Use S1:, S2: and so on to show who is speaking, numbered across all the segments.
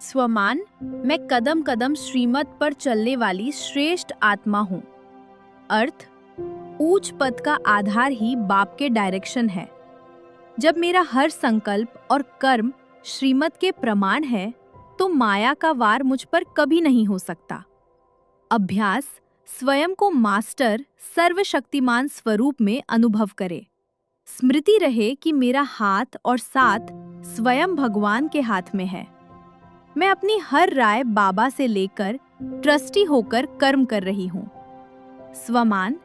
S1: स्वमान, मैं कदम कदम श्रीमत पर चलने वाली श्रेष्ठ आत्मा हूँ। अर्थ, ऊंच पद का आधार ही बाप के डायरेक्शन है। जब मेरा हर संकल्प और कर्म श्रीमत के प्रमाण है, तो माया का वार मुझ पर कभी नहीं हो सकता। अभ्यास, स्वयं को मास्टर सर्वशक्तिमान स्वरूप में अनुभव करे। स्मृति रहे कि मेरा हाथ और साथ स्वयं भगवान के हाथ में है। मैं अपनी हर राय बाबा से लेकर ट्रस्टी होकर कर्म कर रही हूँ। स्वमान,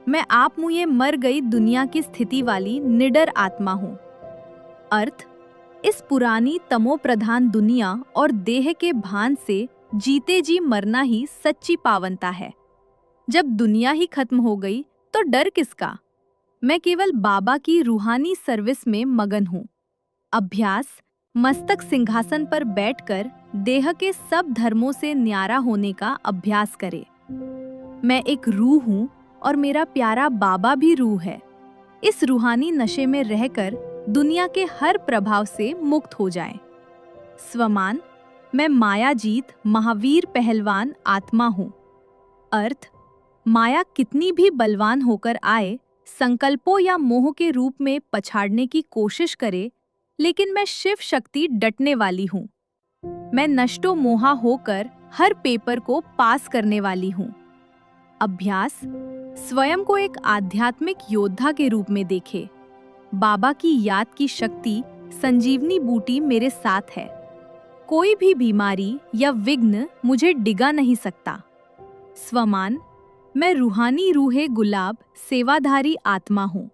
S1: मैं आप मुझे मर गई दुनिया की स्थिति वाली निडर आत्मा हूँ। अर्थ, इस पुरानी तमो प्रधान दुनिया और देह के भान से जीते जी मरना ही सच्ची पावनता है। जब दुनिया ही खत्म हो गई तो डर किसका? मैं केवल बाबा की रूहानी सर्विस में मगन हूँ। अभ्यास, मस्तक सिंहासन पर बैठकर देह के सब धर्मों से न्यारा होने का अभ्यास करे। मैं एक रूह हूँ और मेरा प्यारा बाबा भी रूह है। इस रूहानी नशे में रहकर दुनिया के हर प्रभाव से मुक्त हो जाए। स्वमान, मैं माया जीत महावीर पहलवान आत्मा हूँ। अर्थ, माया कितनी भी बलवान होकर आए, संकल्पों या मोह के रूप में पछाड़ने की कोशिश करे, लेकिन मैं शिव शक्ति डटने वाली हूँ। मैं नष्टो मोहा होकर हर पेपर को पास करने वाली हूँ। अभ्यास, स्वयं को एक आध्यात्मिक योद्धा के रूप में देखे। बाबा की याद की शक्ति संजीवनी बूटी मेरे साथ है। कोई भी बीमारी या विघ्न मुझे डिगा नहीं सकता। स्वमान, मैं रूहानी रूहे गुलाब सेवाधारी आत्मा हूँ।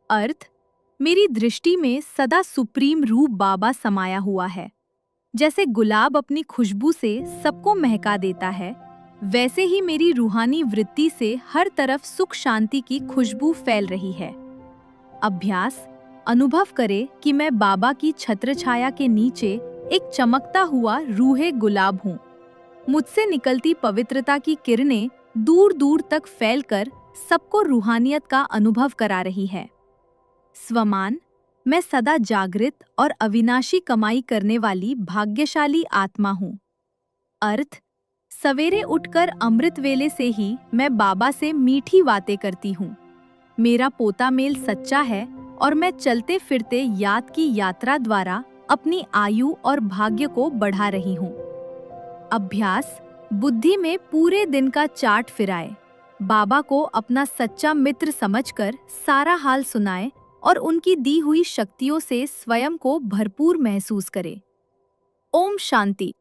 S1: अर्थ, मेरी दृष्टि में सदा सुप्रीम रूप बाबा समाया हुआ है। जैसे गुलाब अपनी खुशबू से सबको महका देता है, वैसे ही मेरी रूहानी वृत्ति से हर तरफ सुख शांति की खुशबू फैल रही है। अभ्यास, अनुभव करे कि मैं बाबा की छत्रछाया के नीचे एक चमकता हुआ रूहे गुलाब हूँ। मुझसे निकलती पवित्रता की किरणें दूर दूर तक फैलकर सबको रूहानियत का अनुभव करा रही है। स्वमान, मैं सदा जागृत और अविनाशी कमाई करने वाली भाग्यशाली आत्मा हूँ। अर्थ, सवेरे उठकर अमृत वेले से ही मैं बाबा से मीठी बातें करती हूँ। मेरा पोता मेल सच्चा है और मैं चलते फिरते याद की यात्रा द्वारा अपनी आयु और भाग्य को बढ़ा रही हूँ। अभ्यास, बुद्धि में पूरे दिन का चार्ट फिराए, बाबा को अपना सच्चा मित्र समझकर सारा हाल सुनाए और उनकी दी हुई शक्तियों से स्वयं को भरपूर महसूस करे। ओम शांति।